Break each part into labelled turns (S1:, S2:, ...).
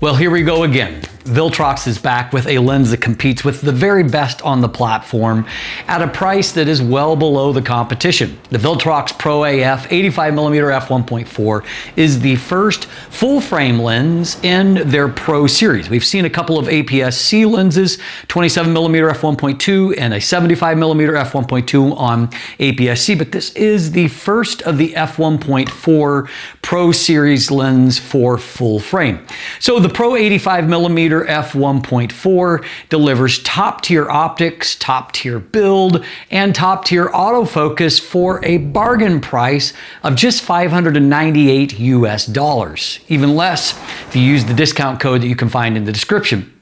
S1: Well, here we go again. Viltrox is back with a lens that competes with the very best on the platform at a price that is well below the competition. The Viltrox Pro AF 85mm F1.4 is the first full-frame lens in their Pro series. We've seen a couple of APS-C lenses, 27mm F1.2 and a 75mm F1.2 on APS-C, but this is the first of the F1.4 Pro series lens for full frame. So the Pro 85mm F1.4 delivers top-tier optics, top-tier build, and top-tier autofocus for a bargain price of just $598 US, even less if you use the discount code that you can find in the description.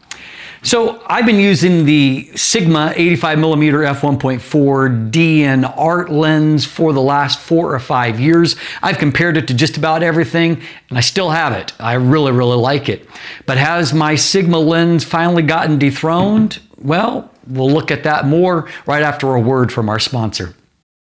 S1: So I've been using the Sigma 85mm F1.4 DN Art lens for the last 4 or 5 years. I've compared it to just about everything, and I still have it. I really like it. But has my Sigma lens finally gotten dethroned? Well, we'll look at that more right after a word from our sponsor.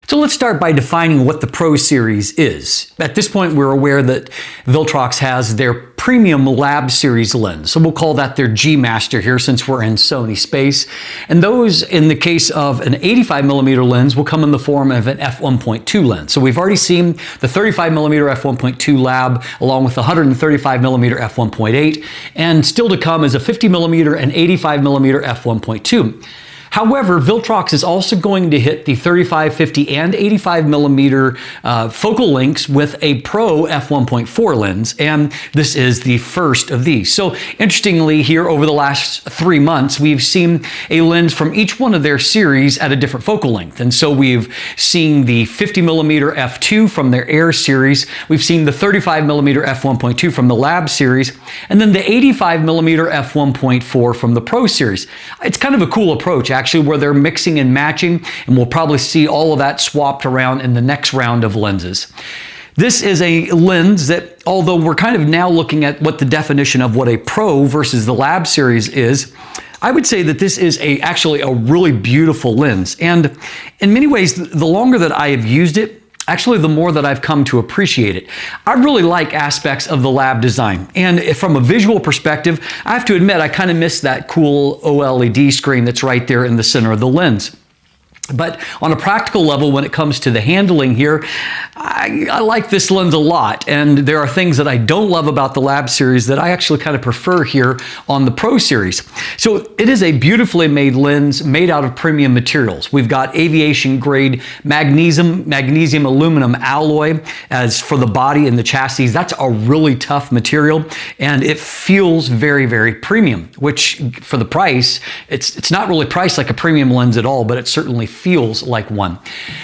S1: So let's start by defining what the Pro Series is. At this point, we're aware that Viltrox has their premium lab series lens. So we'll call that their G Master here since we're in Sony space. And those, in the case of an 85mm lens, will come in the form of an f1.2 lens. So we've already seen the 35mm f1.2 lab along with the 135mm f1.8, and still to come is a 50mm and 85mm f1.2. However, Viltrox is also going to hit the 35, 50, and 85mm focal lengths with a Pro f1.4 lens, and this is the first of these. So interestingly, here over the last 3 months, we've seen a lens from each one of their series at a different focal length. And so we've seen the 50mm f2 from their Air series, we've seen the 35mm f1.2 from the Lab series, and then the 85mm f1.4 from the Pro series. It's kind of a cool approach, actually, where they're mixing and matching, and we'll probably see all of that swapped around in the next round of lenses. This is a lens that, although we're kind of now looking at what the definition of what a Pro versus the Lab series is, I would say that this is actually a really beautiful lens. And in many ways, the longer that I have used it, actually, the more that I've come to appreciate it. I really like aspects of the lab design. And from a visual perspective, I have to admit, I kind of miss that cool OLED screen that's right there in the center of the lens. But on a practical level, when it comes to the handling here, I like this lens a lot. And there are things that I don't love about the Lab series that I actually kind of prefer here on the Pro series. So it is a beautifully made lens made out of premium materials. We've got aviation grade magnesium aluminum alloy as for the body and the chassis. That's a really tough material, and it feels very premium, which for the price, it's not really priced like a premium lens at all, but it certainly feels like one.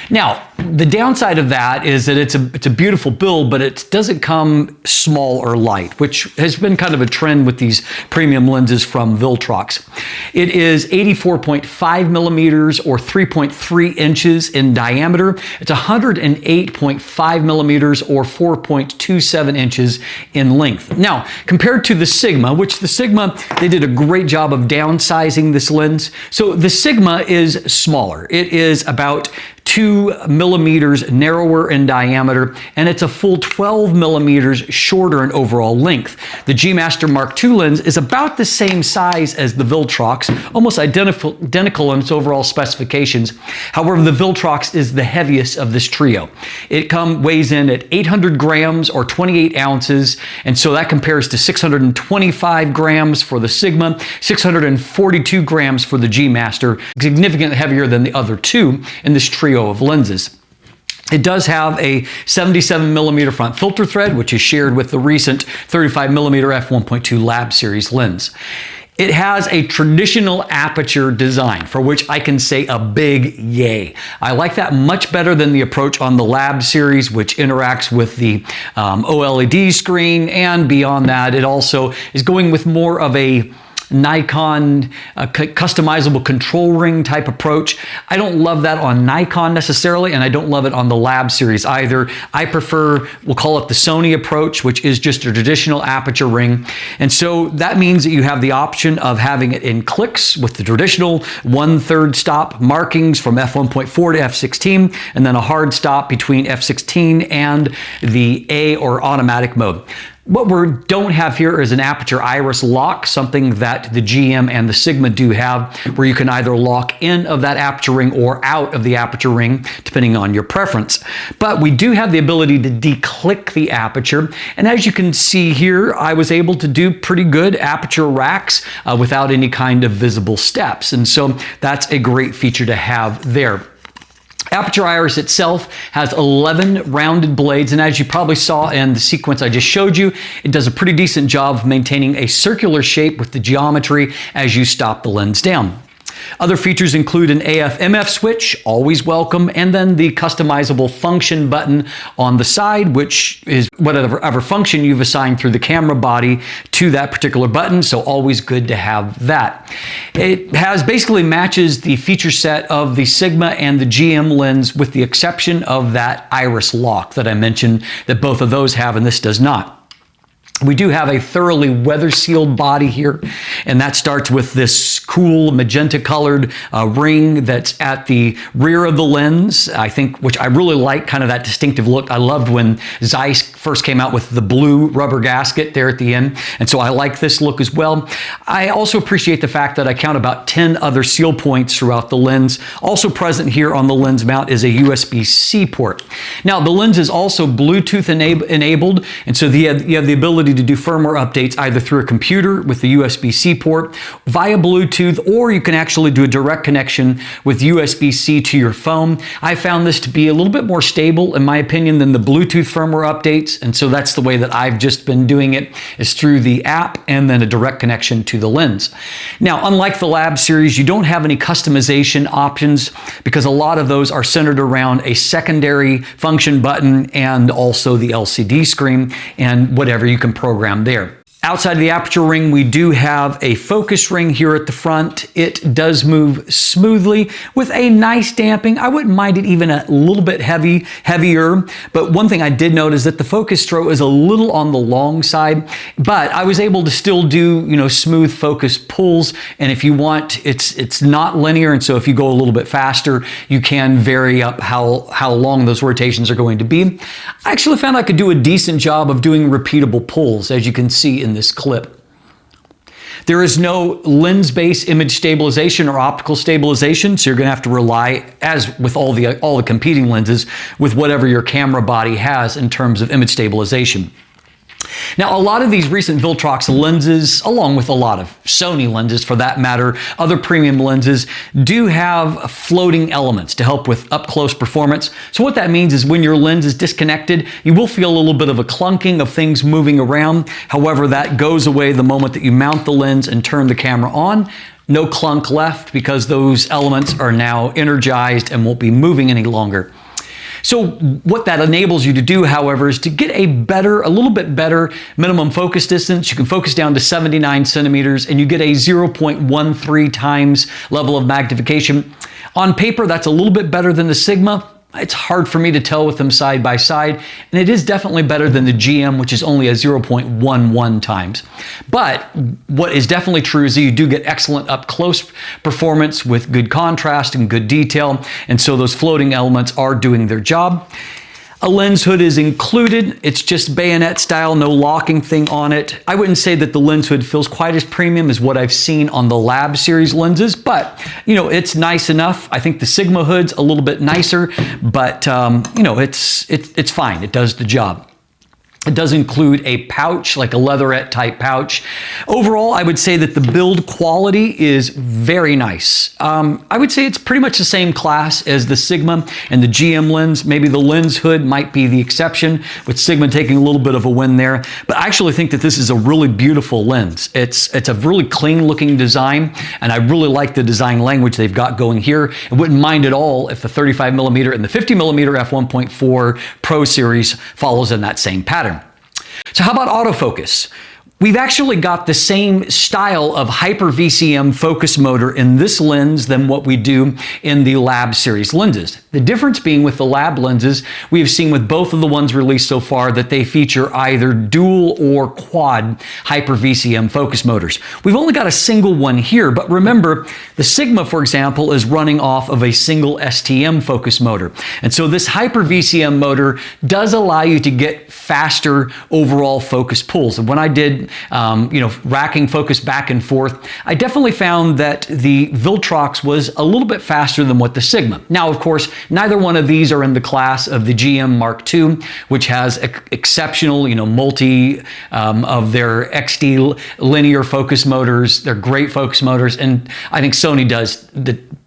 S1: Now, the downside of that is that it's a beautiful build, but it doesn't come small or light, which has been kind of a trend with these premium lenses from Viltrox. It is 84.5 millimeters or 3.3 inches in diameter. It's 108.5 millimeters or 4.27 inches in length. Now, compared to the Sigma, which the Sigma, they did a great job of downsizing this lens. So the Sigma is smaller. It is about 2 millimeters narrower in diameter, and it's a full 12 millimeters shorter in overall length. The G Master Mark II lens is about the same size as the Viltrox, almost identical in its overall specifications. However, the Viltrox is the heaviest of this trio. It weighs in at 800 grams or 28 ounces, and so that compares to 625 grams for the Sigma, 642 grams for the G Master, significantly heavier than the other two in this trio of lenses. It does have a 77mm front filter thread, which is shared with the recent 35mm f1.2 Lab series lens. It has a traditional aperture design, for which I can say a big yay. I like that much better than the approach on the Lab series, which interacts with the OLED screen, and beyond that, it also is going with more of a Nikon customizable control ring type approach. I don't love that on Nikon necessarily, and I don't love it on the Lab series either. I prefer, we'll call it the Sony approach, which is just a traditional aperture ring. And so that means that you have the option of having it in clicks with the traditional 1/3 stop markings from f1.4 to f16, and then a hard stop between f16 and the A or automatic mode. What we don't have here is an aperture iris lock, something that the GM and the Sigma do have, where you can either lock in of that aperture ring or out of the aperture ring, depending on your preference. But we do have the ability to declick the aperture. And as you can see here, I was able to do pretty good aperture racks without any kind of visible steps. And so that's a great feature to have there. Aperture iris itself has 11 rounded blades, and as you probably saw in the sequence I just showed you, it does a pretty decent job of maintaining a circular shape with the geometry as you stop the lens down. Other features include an AF/MF switch, always welcome, and then the customizable function button on the side, which is whatever function you've assigned through the camera body to that particular button, so always good to have that. It basically matches the feature set of the Sigma and the GM lens, with the exception of that iris lock that I mentioned that both of those have and this does not. We do have a thoroughly weather-sealed body here, and that starts with this cool magenta-colored ring that's at the rear of the lens, I think, which I really like, kind of that distinctive look. I loved when Zeiss first came out with the blue rubber gasket there at the end, and so I like this look as well. I also appreciate the fact that I count about 10 other seal points throughout the lens. Also present here on the lens mount is a USB-C port. Now, the lens is also Bluetooth enabled, and so you have the ability to do firmware updates either through a computer with the USB-C port, via Bluetooth, or you can actually do a direct connection with USB-C to your phone. I found this to be a little bit more stable, in my opinion, than the Bluetooth firmware updates, and so that's the way that I've just been doing it, is through the app and then a direct connection to the lens. Now, unlike the Lab series, you don't have any customization options because a lot of those are centered around a secondary function button and also the LCD screen and whatever you can program there. Outside of the aperture ring, we do have a focus ring here at the front. It does move smoothly with a nice damping. I wouldn't mind it even a little bit heavier, but one thing I did note is that the focus throw is a little on the long side, but I was able to still do, smooth focus pulls, and if you want, it's not linear, and so if you go a little bit faster, you can vary up how long those rotations are going to be. I actually found I could do a decent job of doing repeatable pulls, as you can see in this clip. There is no lens-based image stabilization or optical stabilization, so you're going to have to rely, as with all the competing lenses, with whatever your camera body has in terms of image stabilization. Now, a lot of these recent Viltrox lenses, along with a lot of Sony lenses for that matter, other premium lenses, do have floating elements to help with up-close performance. So what that means is when your lens is disconnected, you will feel a little bit of a clunking of things moving around. However, that goes away the moment that you mount the lens and turn the camera on. No clunk left because those elements are now energized and won't be moving any longer. So what that enables you to do, however, is to get a little bit better minimum focus distance. You can focus down to 79 centimeters and you get a 0.13 times level of magnification. On paper, that's a little bit better than the Sigma. It's hard for me to tell with them side by side, and it is definitely better than the GM, which is only a 0.11 times. But what is definitely true is that you do get excellent up-close performance with good contrast and good detail, and so those floating elements are doing their job. A lens hood is included. It's just bayonet style, no locking thing on it. I wouldn't say that the lens hood feels quite as premium as what I've seen on the Lab series lenses, but it's nice enough. I think the Sigma hood's a little bit nicer, but it's fine. It does the job. It does include a pouch, like a leatherette type pouch. Overall, I would say that the build quality is very nice. I would say it's pretty much the same class as the Sigma and the GM lens. Maybe the lens hood might be the exception, with Sigma taking a little bit of a win there. But I actually think that this is a really beautiful lens. It's a really clean looking design, and I really like the design language they've got going here. I wouldn't mind at all if the 35mm and the 50mm f1.4 Pro series follows in that same pattern. So how about autofocus? We've actually got the same style of hyper VCM focus motor in this lens than what we do in the Lab series lenses. The difference being with the Lab lenses, we have seen with both of the ones released so far that they feature either dual or quad hyper VCM focus motors. We've only got a single one here, but remember, the Sigma, for example, is running off of a single STM focus motor. And so this hyper VCM motor does allow you to get faster overall focus pulls. And when I did racking focus back and forth, I definitely found that the Viltrox was a little bit faster than what the Sigma. Now, of course, neither one of these are in the class of the GM Mark II, which has exceptional, multi of their XD linear focus motors. They're great focus motors, and I think Sony does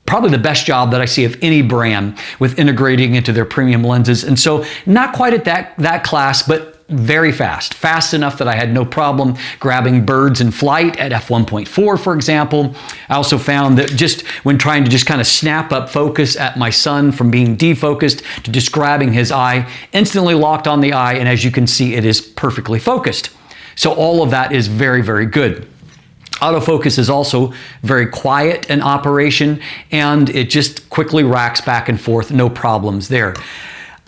S1: probably the best job that I see of any brand with integrating into their premium lenses. And so not quite at that class, but very fast enough that I had no problem grabbing birds in flight at f1.4, for example. I also found that just when trying to just kind of snap up focus at my son from being defocused to just grabbing his eye, instantly locked on the eye, and as you can see, it is perfectly focused. So all of that is very, very good. Autofocus is also very quiet in operation, and it just quickly racks back and forth, no problems there.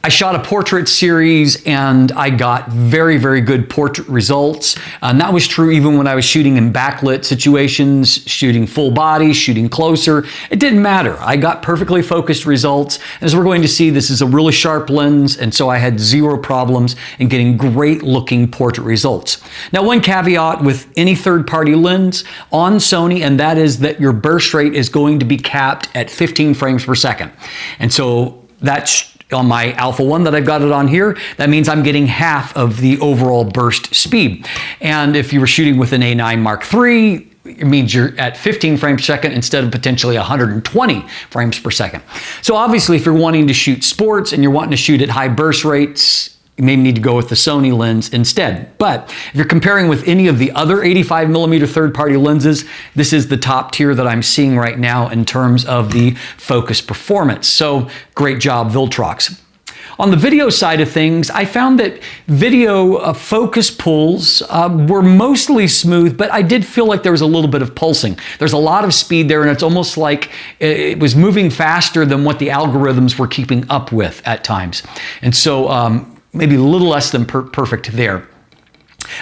S1: I shot a portrait series and I got very, very good portrait results. And that was true even when I was shooting in backlit situations, shooting full body, shooting closer. It didn't matter. I got perfectly focused results. As we're going to see, this is a really sharp lens, and so I had zero problems in getting great looking portrait results. Now, one caveat with any third-party lens on Sony, and that is that your burst rate is going to be capped at 15 frames per second. And so that's on my Alpha 1 that I've got it on here, that means I'm getting half of the overall burst speed. And if you were shooting with an A9 Mark III, it means you're at 15 frames per second instead of potentially 120 frames per second. So obviously, if you're wanting to shoot sports and you're wanting to shoot at high burst rates, you may need to go with the Sony lens instead. But if you're comparing with any of the other 85mm third-party lenses, this is the top tier that I'm seeing right now in terms of the focus performance. So great job, Viltrox. On the video side of things, I found that video focus pulls were mostly smooth, but I did feel like there was a little bit of pulsing. There's a lot of speed there, and it's almost like it was moving faster than what the algorithms were keeping up with at times. And so maybe a little less than perfect there.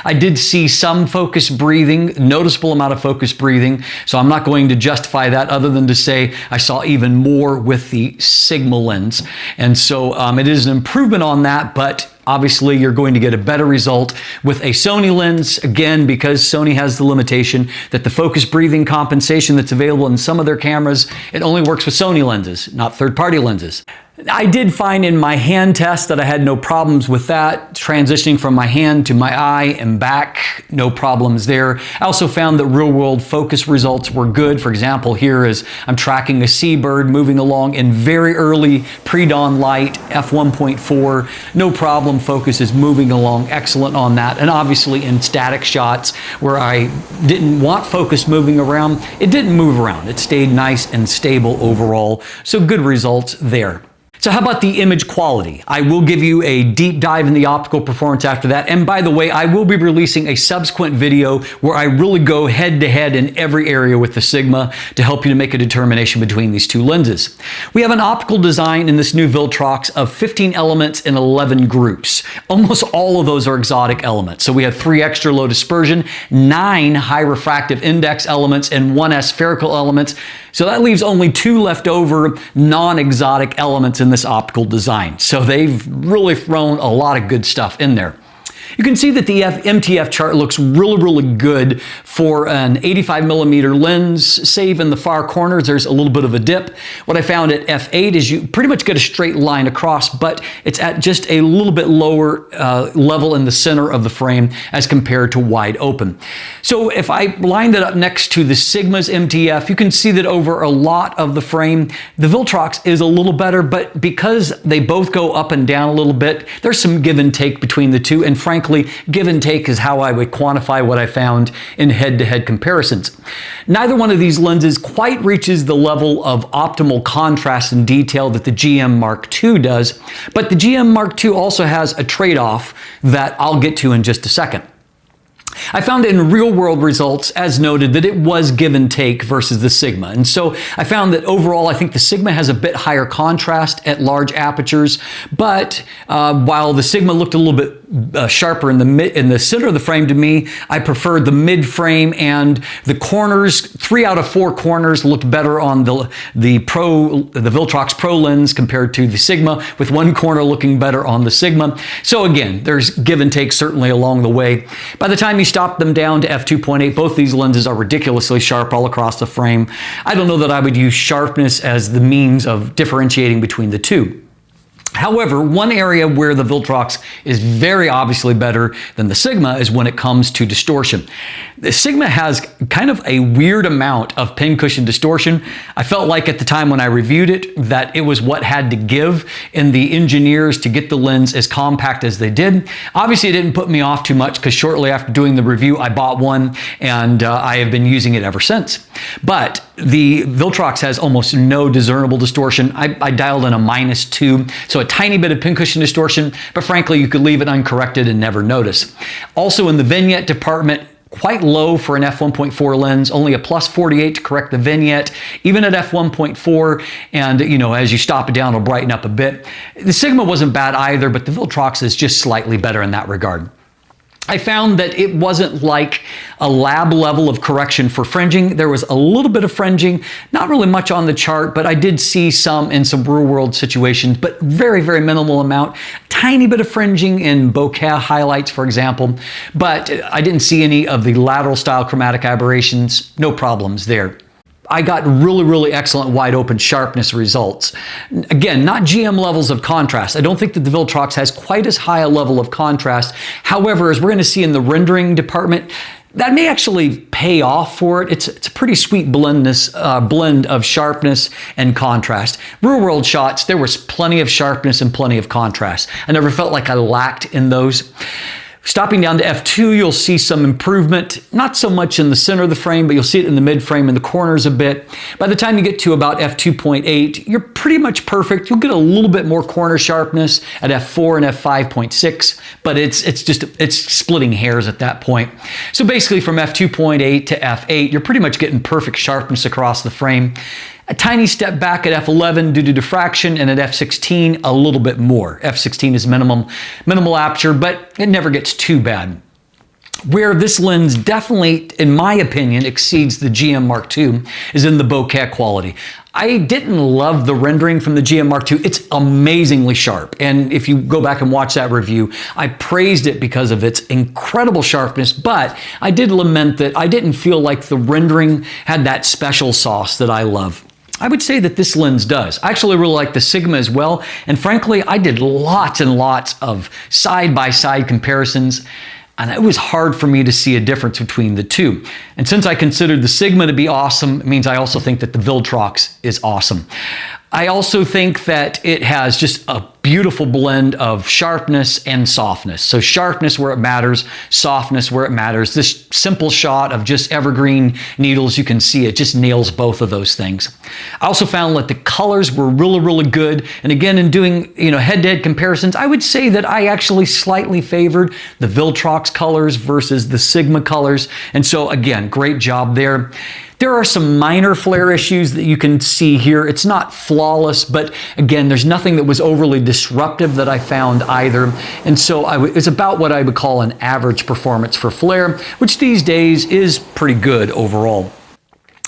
S1: I did see some focus breathing, noticeable amount of focus breathing, so I'm not going to justify that other than to say I saw even more with the Sigma lens. And so it is an improvement on that, but obviously you're going to get a better result with a Sony lens, again, because Sony has the limitation that the focus breathing compensation that's available in some of their cameras, it only works with Sony lenses, not third-party lenses. I did find in my hand test that I had no problems with that, transitioning from my hand to my eye and back, no problems there. I also found that real-world focus results were good. For example, here is I'm tracking a seabird moving along in very early pre-dawn light, f1.4, no problem, focus is moving along excellent on that. And obviously in static shots where I didn't want focus moving around, it didn't move around. It stayed nice and stable overall, so good results there. So how about the image quality? I will give you a deep dive in the optical performance after that. And by the way, I will be releasing a subsequent video where I really go head to head in every area with the Sigma to help you to make a determination between these two lenses. We have an optical design in this new Viltrox of 15 elements in 11 groups. Almost all of those are exotic elements. So we have 3 extra low dispersion, 9 high refractive index elements, and 1 spherical elements. So that leaves only 2 left over non-exotic elements in this optical design. So they've really thrown a lot of good stuff in there. You can see that the MTF chart looks really, really good for an 85mm lens, save in the far corners, there's a little bit of a dip. What I found at f8 is you pretty much get a straight line across, but it's at just a little bit lower level in the center of the frame as compared to wide open. So if I lined it up next to the Sigma's MTF, you can see that over a lot of the frame, the Viltrox is a little better, but because they both go up and down a little bit, there's some give and take between the two, and frankly, give and take is how I would quantify what I found in head-to-head comparisons. Neither one of these lenses quite reaches the level of optimal contrast and detail that the GM Mark II does, but the GM Mark II also has a trade-off that I'll get to in just a second. I found in real world results, as noted, that it was give and take versus the Sigma. And so I found that overall, I think the Sigma has a bit higher contrast at large apertures, but while the Sigma looked a little bit sharper in the center of the frame to me, I preferred the mid frame, and the corners, 3 out of 4 corners looked better on the Viltrox Pro lens compared to the Sigma, with 1 corner looking better on the Sigma. So again, there's give and take certainly along the way. By the time you stop them down to f2.8, both these lenses are ridiculously sharp all across the frame. I don't know that I would use sharpness as the means of differentiating between the two. However, one area where the Viltrox is very obviously better than the Sigma is when it comes to distortion. The Sigma has kind of a weird amount of pincushion distortion. I felt like at the time when I reviewed it that it was what had to give in the engineers to get the lens as compact as they did. Obviously, it didn't put me off too much because shortly after doing the review, I bought one, and I have been using it ever since. But the Viltrox has almost no discernible distortion. I dialed in a -2, so a tiny bit of pincushion distortion, but frankly, you could leave it uncorrected and never notice. Also in the vignette department, quite low for an f1.4 lens, only a +48 to correct the vignette, even at f1.4, and as you stop it down, it'll brighten up a bit. The Sigma wasn't bad either, but the Viltrox is just slightly better in that regard. I found that it wasn't like a lab level of correction for fringing. There was a little bit of fringing, not really much on the chart, but I did see some in some real world situations, but very, very minimal amount. Tiny bit of fringing in bokeh highlights, for example, but I didn't see any of the lateral style chromatic aberrations. No problems there. I got really, really excellent wide open sharpness results. Again, not GM levels of contrast. I don't think that the Viltrox has quite as high a level of contrast. However, as we're going to see in the rendering department, that may actually pay off for it. It's a pretty sweet blend of sharpness and contrast. Real world shots, there was plenty of sharpness and plenty of contrast. I never felt like I lacked in those. Stopping down to f2, you'll see some improvement, not so much in the center of the frame, but you'll see it in the mid frame and the corners a bit. By the time you get to about f2.8, you're pretty much perfect. You'll get a little bit more corner sharpness at f4 and f5.6, but it's splitting hairs at that point. So basically from f2.8 to f8, you're pretty much getting perfect sharpness across the frame. A tiny step back at f11 due to diffraction, and at f16 a little bit more. F16 is minimal aperture, but it never gets too bad. Where this lens definitely, in my opinion, exceeds the GM Mark II is in the bokeh quality. I didn't love the rendering from the GM Mark II. It's amazingly sharp. And if you go back and watch that review, I praised it because of its incredible sharpness, but I did lament that I didn't feel like the rendering had that special sauce that I love. I would say that this lens does. I actually really like the Sigma as well. And frankly, I did lots and lots of side-by-side comparisons, and it was hard for me to see a difference between the two. And since I considered the Sigma to be awesome, it means I also think that the Viltrox is awesome. I also think that it has just a beautiful blend of sharpness and softness. So sharpness where it matters, softness where it matters. This simple shot of just evergreen needles, you can see it just nails both of those things. I also found that the colors were really, really good. And again, in doing head-to-head comparisons, I would say that I actually slightly favored the Viltrox colors versus the Sigma colors. And so again, great job there. There are some minor flare issues that you can see here. It's not flawless, but again, there's nothing that was overly disruptive that I found either. And so it's about what I would call an average performance for flare, which these days is pretty good overall.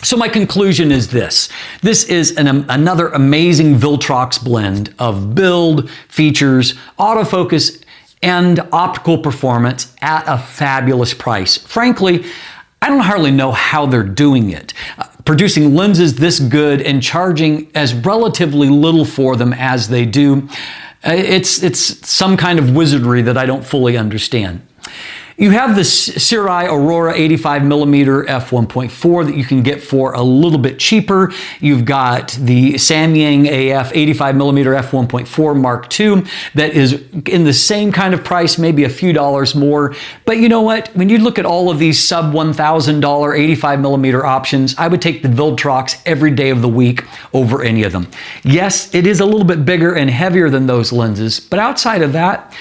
S1: So my conclusion is this. This is another amazing Viltrox blend of build, features, autofocus, and optical performance at a fabulous price. Frankly, I don't hardly know how they're doing it. Producing lenses this good and charging as relatively little for them as they do. It's some kind of wizardry that I don't fully understand. You have the Sirui Aurora 85mm F1.4 that you can get for a little bit cheaper. You've got the Samyang AF 85mm F1.4 Mark II that is in the same kind of price, maybe a few dollars more. But you know what? When you look at all of these sub $1,000 85mm options, I would take the Viltrox every day of the week over any of them. Yes, it is a little bit bigger and heavier than those lenses, but outside of that,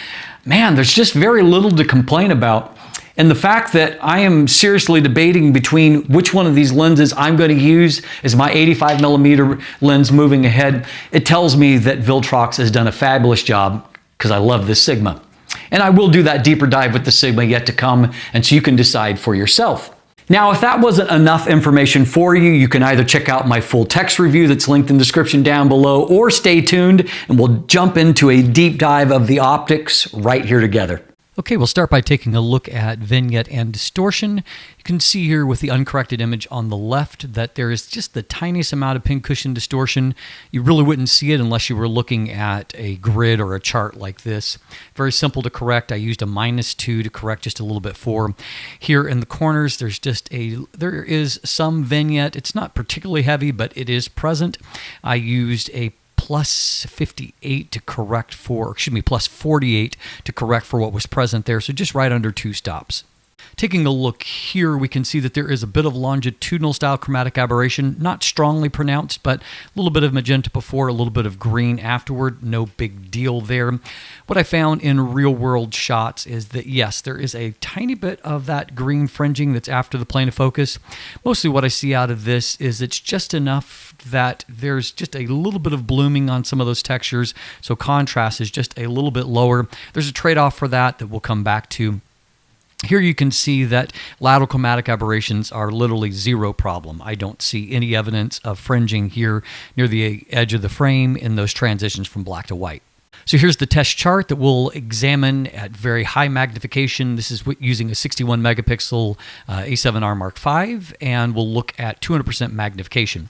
S1: man, there's just very little to complain about. And the fact that I am seriously debating between which one of these lenses I'm going to use as my 85mm lens moving ahead, it tells me that Viltrox has done a fabulous job because I love this Sigma. And I will do that deeper dive with the Sigma yet to come, and so you can decide for yourself. Now, if that wasn't enough information for you, you can either check out my full text review that's linked in the description down below, or stay tuned and we'll jump into a deep dive of the optics right here together. Okay, we'll start by taking a look at vignette and distortion. You can see here with the uncorrected image on the left that there is just the tiniest amount of pincushion distortion. You really wouldn't see it unless you were looking at a grid or a chart like this. Very simple to correct. I used a -2 to correct just a little bit for. Here in the corners, there is some vignette. It's not particularly heavy, but it is present. I used a +58 to correct for, +48 to correct for what was present there, so just right under 2 stops. Taking a look here, we can see that there is a bit of longitudinal style chromatic aberration, not strongly pronounced, but a little bit of magenta before, a little bit of green afterward, no big deal there. What I found in real world shots is that yes, there is a tiny bit of that green fringing that's after the plane of focus. Mostly what I see out of this is it's just enough that there's just a little bit of blooming on some of those textures, so contrast is just a little bit lower. There's a trade-off for that we'll come back to. Here you can see that lateral chromatic aberrations are literally zero problem. I don't see any evidence of fringing here near the edge of the frame in those transitions from black to white. So here's the test chart that we'll examine at very high magnification. This is using a 61 megapixel A7R Mark V, and we'll look at 200% magnification.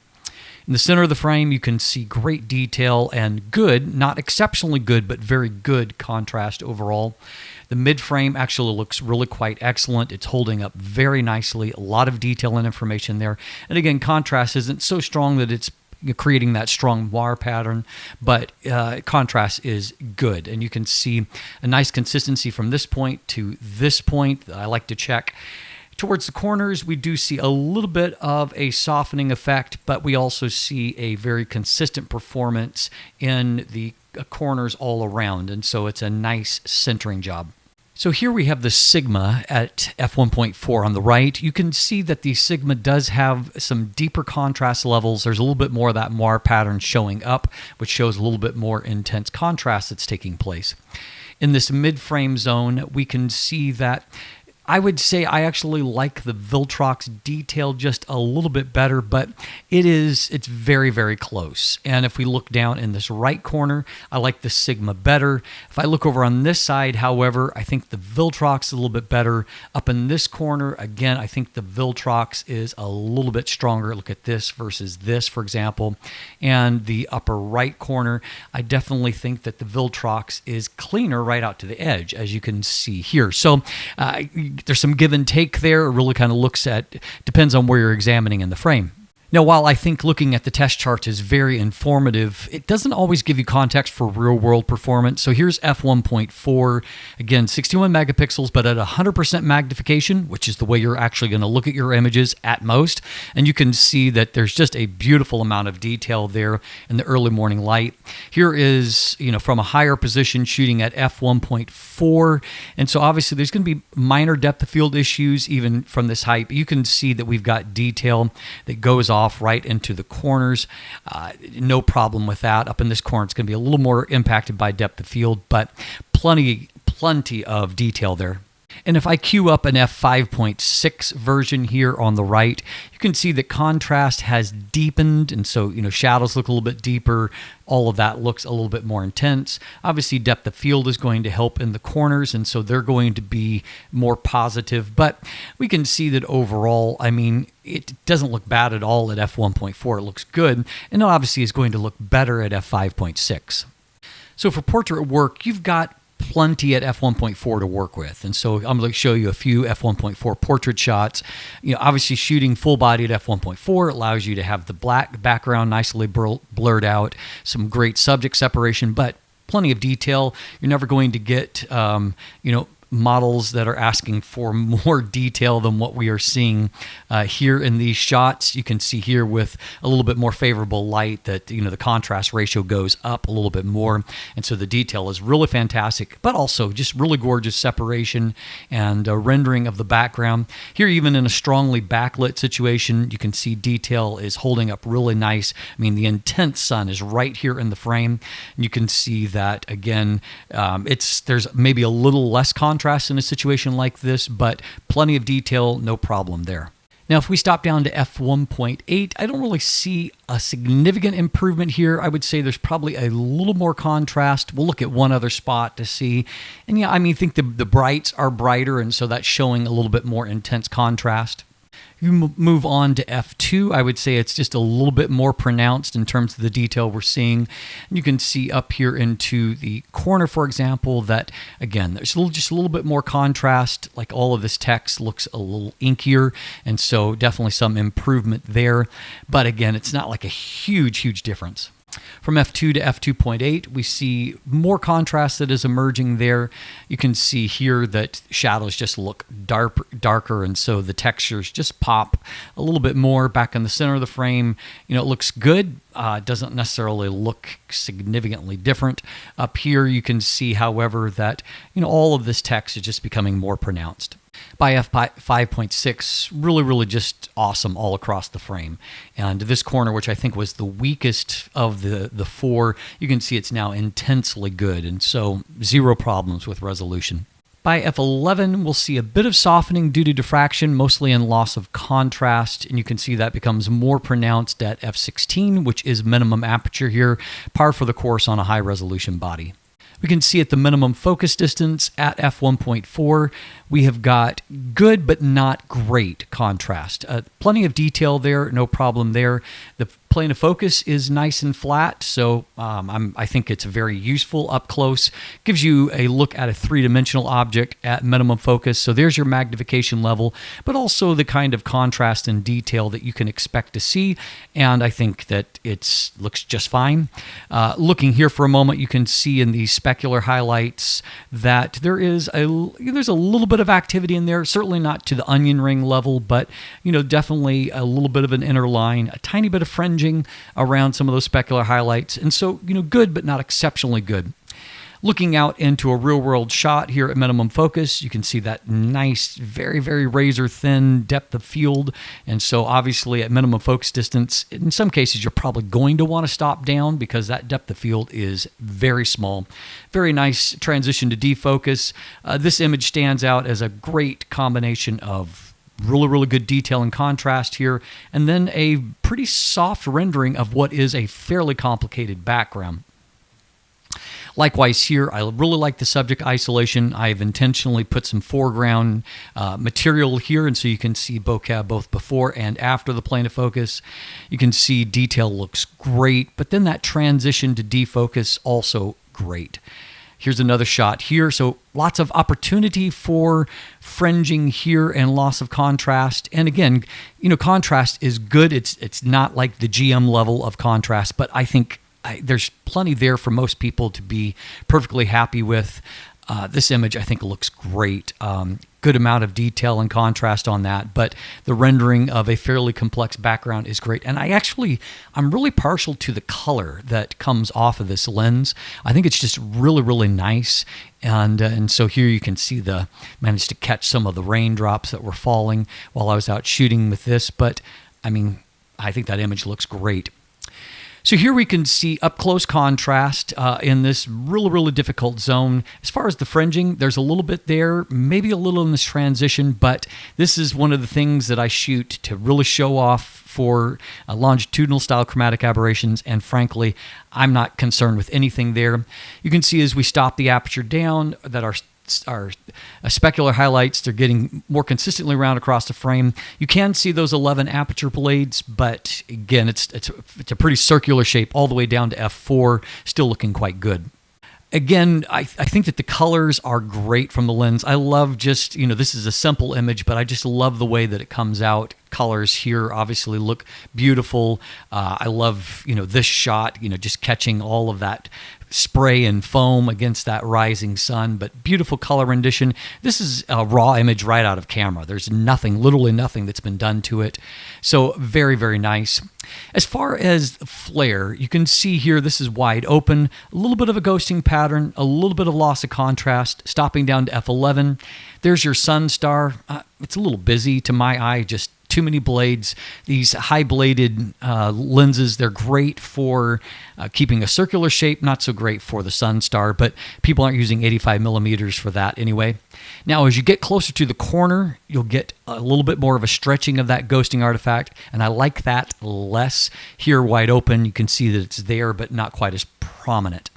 S1: In the center of the frame, you can see great detail and good, not exceptionally good, but very good contrast overall. The mid-frame actually looks really quite excellent. It's holding up very nicely, a lot of detail and information there. And again, contrast isn't so strong that it's creating that strong noir pattern, but contrast is good. And you can see a nice consistency from this point to this point that I like to check. Towards the corners, we do see a little bit of a softening effect, but we also see a very consistent performance in the corners all around, and so it's a nice centering job. So here we have the Sigma at f1.4 on the right. You can see that the Sigma does have some deeper contrast levels. There's a little bit more of that noir pattern showing up, which shows a little bit more intense contrast that's taking place. In this mid-frame zone, we can see that I would say I actually like the Viltrox detail just a little bit better, but it's very, very close. And if we look down in this right corner, I like the Sigma better. If I look over on this side, however, I think the Viltrox is a little bit better. Up in this corner, again, I think the Viltrox is a little bit stronger. Look at this versus this, for example. And the upper right corner, I definitely think that the Viltrox is cleaner right out to the edge, as you can see here. So there's some give and take there. It really kind of depends on where you're examining in the frame. Now, while I think looking at the test charts is very informative, it doesn't always give you context for real-world performance. So here's f1.4, again, 61 megapixels, but at 100% magnification, which is the way you're actually going to look at your images at most. And you can see that there's just a beautiful amount of detail there in the early morning light. Here is, from a higher position shooting at f1.4. And so obviously there's going to be minor depth of field issues even from this height. But you can see that we've got detail that goes off right into the corners. No problem with that. Up in this corner, it's going to be a little more impacted by depth of field, but plenty of detail there. And if I queue up an f5.6 version here on the right, you can see that contrast has deepened, and so shadows look a little bit deeper. All of that looks a little bit more intense. Obviously, depth of field is going to help in the corners, and so they're going to be more positive. But we can see that overall, it doesn't look bad at all at f1.4. It looks good, and it obviously is going to look better at f5.6. So for portrait work, you've got plenty at f1.4 to work with. And so I'm going to show you a few f1.4 portrait shots. Obviously shooting full body at f1.4 allows you to have the black background nicely blurred out, some great subject separation, but plenty of detail. You're never going to get, models that are asking for more detail than what we are seeing here in these shots. You can see here with a little bit more favorable light that, the contrast ratio goes up a little bit more. And so the detail is really fantastic, but also just really gorgeous separation and rendering of the background. Here, even in a strongly backlit situation, you can see detail is holding up really nice. I mean, the intense sun is right here in the frame. And you can see that, again, there's maybe a little less contrast in a situation like this, but plenty of detail, no problem there. Now, if we stop down to f1.8, I don't really see a significant improvement here. I would say there's probably a little more contrast. We'll look at one other spot to see. And yeah, I mean, I think the brights are brighter, and so that's showing a little bit more intense contrast. You move on to f2, I would say it's just a little bit more pronounced in terms of the detail we're seeing. You can see up here into the corner, for example, that, again, there's just a little bit more contrast. Like all of this text looks a little inkier, and so definitely some improvement there. But again, it's not like a huge difference. From f2 to f2.8, we see more contrast that is emerging there. You can see here that shadows just look darker, and so the textures just pop a little bit more back in the center of the frame. It looks good. Doesn't necessarily look significantly different. Up here, you can see, however, that all of this text is just becoming more pronounced. By f5.6, really just awesome all across the frame. And this corner, which I think was the weakest of the four, you can see it's now intensely good, and so zero problems with resolution. By f11, we'll see a bit of softening due to diffraction, mostly in loss of contrast, and you can see that becomes more pronounced at f16, which is minimum aperture here, par for the course on a high-resolution body. We can see at the minimum focus distance at f1.4, we have got good but not great contrast. Plenty of detail there, no problem there. The plane of focus is nice and flat, so I think it's very useful up close. Gives you a look at a three-dimensional object at minimum focus, so there's your magnification level, but also the kind of contrast and detail that you can expect to see, and I think that it looks just fine. Looking here for a moment, you can see in these specular highlights that there's a little bit of activity in there, certainly not to the onion ring level, but definitely a little bit of an inner line, a tiny bit of fringing around some of those specular highlights, and so good but not exceptionally good. Looking out into a real-world shot here at minimum focus, you can see that nice, very razor thin depth of field, and so obviously at minimum focus distance, in some cases you're probably going to want to stop down because that depth of field is very small. Very nice transition to defocus. This image stands out as a great combination of really good detail and contrast here, and then a pretty soft rendering of what is a fairly complicated background. Likewise here, I really like the subject isolation. I've intentionally put some foreground material here, and so you can see bokeh both before and after the plane of focus. You can see detail looks great, but then that transition to defocus also great. Here's another shot here, so lots of opportunity for fringing here and loss of contrast. And again, contrast is good. It's not like the GM level of contrast, but I think there's plenty there for most people to be perfectly happy with. This image, I think, looks great. Good amount of detail and contrast on that, but the rendering of a fairly complex background is great. And I'm really partial to the color that comes off of this lens. I think it's just really nice. And so here you can see managed to catch some of the raindrops that were falling while I was out shooting with this. But I mean, I think that image looks great. So here we can see up-close contrast in this really difficult zone. As far as the fringing, there's a little bit there, maybe a little in this transition, but this is one of the things that I shoot to really show off for longitudinal style chromatic aberrations, and frankly, I'm not concerned with anything there. You can see as we stop the aperture down that our specular highlights, they're getting more consistently around across the frame. You can see those 11 aperture blades, but again, it's a pretty circular shape all the way down to f4, still looking quite good. Again, I think that the colors are great from the lens. I love just, this is a simple image, but I just love the way that it comes out. Colors here obviously look beautiful. I love, this shot, just catching all of that spray and foam against that rising sun, but beautiful color rendition. This is a raw image right out of camera. There's nothing, literally nothing that's been done to it. So very, very nice. As far as flare, you can see here, this is wide open, a little bit of a ghosting pattern, a little bit of loss of contrast, stopping down to f11. There's your sun star. It's a little busy to my eye, just too many blades. These high-bladed lenses, they're great for keeping a circular shape, not so great for the sun star, but people aren't using 85 millimeters for that anyway. Now, as you get closer to the corner, you'll get a little bit more of a stretching of that ghosting artifact, and I like that less. Here, wide open, you can see that it's there, but not quite as prominent.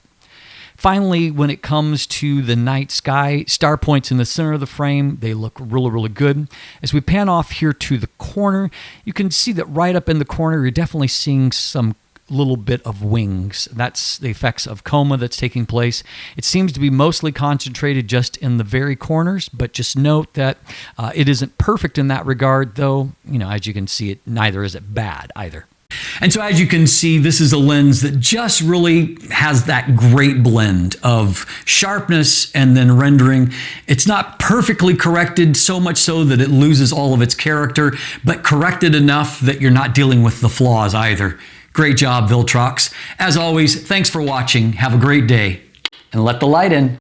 S1: Finally, when it comes to the night sky, star points in the center of the frame, they look really, really good. As we pan off here to the corner, you can see that right up in the corner, you're definitely seeing some little bit of wings. That's the effects of coma that's taking place. It seems to be mostly concentrated just in the very corners, but just note that it isn't perfect in that regard, though, you know, as you can see, neither is it bad either. And so as you can see, this is a lens that just really has that great blend of sharpness and then rendering. It's not perfectly corrected, so much so that it loses all of its character, but corrected enough that you're not dealing with the flaws either. Great job, Viltrox. As always, thanks for watching. Have a great day, and let the light in.